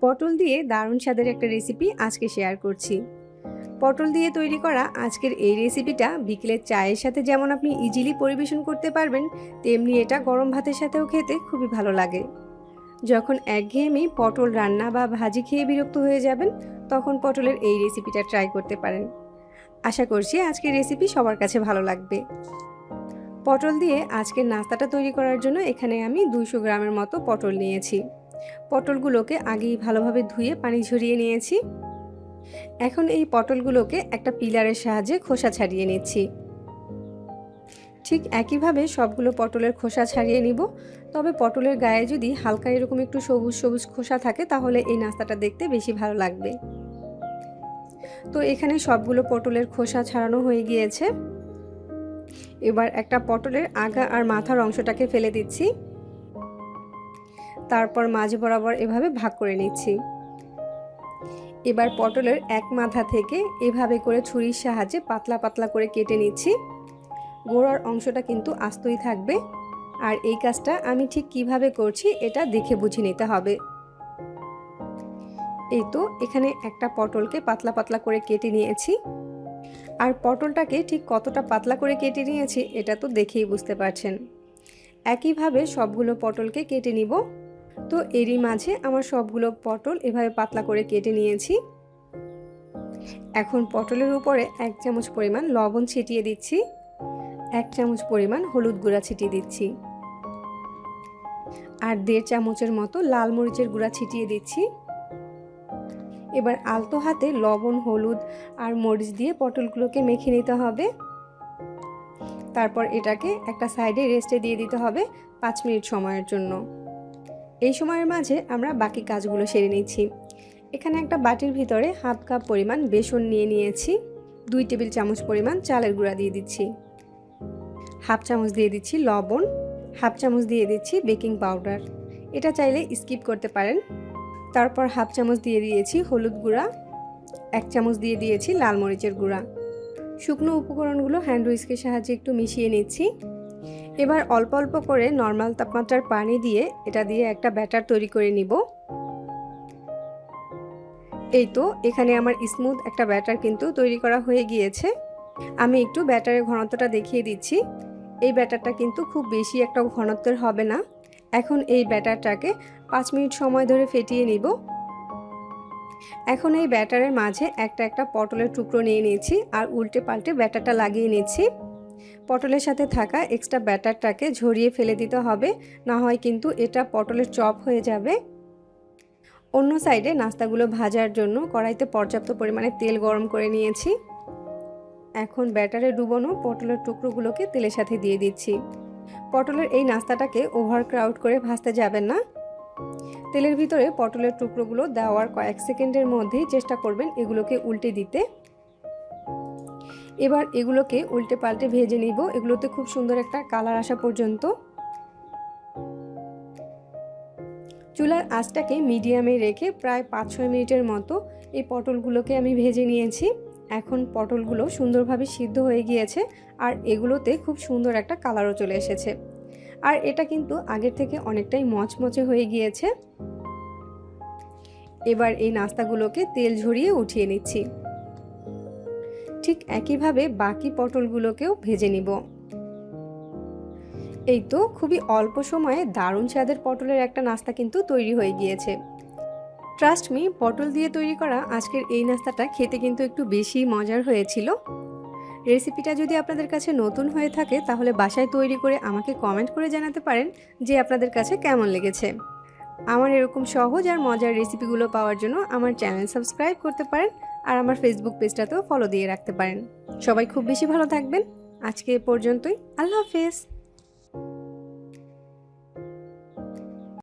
পটল দিয়ে দারুণ স্বাদের একটা রেসিপি আজকে শেয়ার করছি। পটল দিয়ে তৈরি করা আজকের এই রেসিপিটা বিকেলের চায়ের সাথে যেমন আপনি ইজিলি পরিবেশন করতে পারবেন, তেমনি এটা গরম ভাতের সাথেও খেতে খুবই ভালো লাগে। যখন একঘেয়েমি পটল রান্না বা ভাজি খেয়ে বিরক্ত হয়ে যাবেন, তখন পটলের এই রেসিপিটা ট্রাই করতে পারেন। আশা করছি আজকের রেসিপি সবার কাছে ভালো লাগবে। পটল দিয়ে আজকের নাস্তাটা তৈরি করার জন্য এখানে আমি 200 গ্রামের মতো পটল নিয়েছি। পটলগুলোকে আগেই ভালোভাবে ধুয়ে পানি ঝরিয়ে নিয়েছি। এখন এই পটলগুলোকে একটা পিলারের সাহায্যে খোসা ছাড়িয়ে নিচ্ছি। ঠিক একইভাবে সবগুলো পটলের খোসা ছাড়িয়ে নিব। তবে পটলের গায়ে যদি হালকা এরকম একটু সবুজ সবুজ খোসা থাকে তাহলে এই নাস্তাটা দেখতে বেশি ভালো লাগবে। তো এখানে সবগুলো পটলের খোসা ছাড়ানো হয়ে গিয়েছে। এবার একটা পটলের আগা আর মাথার অংশটাকে ফেলে দিচ্ছি। তারপর মাঝ বরাবর এভাবে ভাগ করে নিচ্ছি। এবার পটলের এক মাথা থেকে এভাবে করে ছুরির সাহায্যে পাতলা পাতলা করে কেটে নিচ্ছি। গোড়ার অংশটা কিন্তু আস্তই থাকবে। আর এই কাজটা আমি ঠিক কিভাবে করছি এটা দেখে বুঝে নিতে হবে। এই তো এখানে একটা পটলকে পাতলা পাতলা করে কেটে নিয়েছি। আর পটলটাকে ঠিক কতটা পাতলা করে কেটে নিয়েছি এটা তো দেখেই বুঝতে পারছেন। একইভাবে সবগুলো পটলকে কেটে নিব। তো এরই মাঝে আমার সবগুলো পটল এভাবে পাতলা করে কেটে নিয়েছি। এখন পটলের উপরে 1 চামচ পরিমাণ লবণ ছিটিয়ে দিচ্ছি, 1 চামচ পরিমাণ হলুদ গুঁড়া ছিটিয়ে দিচ্ছি, আর 1.5 চামচের মতো লাল মরিচের গুঁড়া ছিটিয়ে দিচ্ছি। এবার আলতো হাতে লবণ, হলুদ আর মরিচ দিয়ে পটলগুলোকে মেখে নিতে হবে। তারপর এটাকে একটা সাইডে রেস্টে দিয়ে দিতে হবে 5 মিনিট সময়ের জন্য। এই সময়ের মাঝে আমরা বাকি কাজগুলো সেরে নিচ্ছি। এখানে একটা বাটির ভিতরে হাফ কাপ পরিমাণ বেসন নিয়ে নিয়েছি। 2 টেবিল চামচ পরিমাণ চালের গুঁড়া দিয়ে দিচ্ছি, হাফ চামচ দিয়ে দিচ্ছি লবণ, হাফ চামচ দিয়ে দিচ্ছি বেকিং পাউডার, এটা চাইলে স্কিপ করতে পারেন। তারপর হাফ চামচ দিয়ে দিয়েছি হলুদ গুঁড়া, 1 চামচ দিয়ে দিয়েছি লাল মরিচের গুঁড়া। শুকনো উপকরণগুলো হ্যান্ড হুইস্কের সাহায্যে একটু মিশিয়ে নিচ্ছি। এবার অল্প অল্প করে নর্মাল তাপমাত্রার পানি দিয়ে এটা দিয়ে একটা ব্যাটার তৈরি করে নিব। এই তো এখানে আমার স্মুথ একটা ব্যাটার কিন্তু তৈরি করা হয়ে গিয়েছে। আমি একটু ব্যাটারের ঘনত্বটা দেখিয়ে দিচ্ছি। এই ব্যাটারটা কিন্তু খুব বেশি একটা ঘনত্বের হবে না। এখন এই ব্যাটারটাকে 5 মিনিট সময় ধরে ফেটিয়ে নিব। এখন এই ব্যাটারের মাঝে একটা একটা পটলের টুকরো নিয়ে নিয়েছি আর উল্টে পাল্টে ব্যাটারটা লাগিয়ে নিচ্ছি। পটলের সাথে থাকা এক্সট্রা ব্যাটারটাকে ঝরিয়ে ফেলে দিতে হবে, না হয় কিন্তু এটা পটলের চপ হয়ে যাবে। অন্য সাইডে নাস্তাগুলো ভাজার জন্য কড়াইতে পর্যাপ্ত পরিমাণে তেল গরম করে নিয়েছি। এখন ব্যাটারে ডুবানো পটলের টুকরোগুলোকে তেলের সাথে দিয়ে দিচ্ছি। পটলের এই নাস্তাটাকে ওভার ক্রাউড করে ভাজতে যাবেন না। তেলের ভিতরে পটলের টুকরোগুলো দেওয়ার কয়েক সেকেন্ডের মধ্যেই চেষ্টা করবেন এগুলোকে উল্টে দিতে। এবার এগুলোকে উল্টে পাল্টে ভেজে নিব, এগুলোতে খুব সুন্দর একটা কালার আসা পর্যন্ত। চুলার আঁচটাকে মিডিয়ামে রেখে প্রায় 5-6 মিনিটের মতো এই পটলগুলোকে আমি ভেজে নিয়েছি। এখন পটলগুলো সুন্দরভাবে সিদ্ধ হয়ে গিয়েছে আর এগুলোতে খুব সুন্দর একটা কালারও চলে এসেছে। আর এটা কিন্তু আগের থেকে অনেকটাই মচমচে হয়ে গিয়েছে। এবার এই নাস্তাগুলোকে তেল ঝরিয়ে উঠিয়ে নিচ্ছি। ঠিক একইভাবে বাকি পটলগুলোকেও ভেজে নিব। এই তো খুবই অল্প সময়ে দারুণ স্বাদের পটলের একটা নাস্তা কিন্তু তৈরি হয়ে গিয়েছে। ট্রাস্ট মি, পটল দিয়ে তৈরি করা আজকের এই নাস্তাটা খেতে কিন্তু একটু বেশি মজার হয়েছিল। রেসিপিটা যদি আপনাদের কাছে নতুন হয়ে থাকে তাহলে বাসায় তৈরি করে আমাকে কমেন্ট করে জানাতে পারেন যে আপনাদের কাছে কেমন লেগেছে। আমার এরকম সহজ আর মজার রেসিপিগুলো পাওয়ার জন্য আমার চ্যানেল সাবস্ক্রাইব করতে পারেন আর আমার ফেসবুক পেজটাতেও ফলো দিয়ে রাখতে পারেন। সবাই খুব বেশি ভালো থাকবেন। আজকে এ পর্যন্তই। আল্লাহ হাফেজ।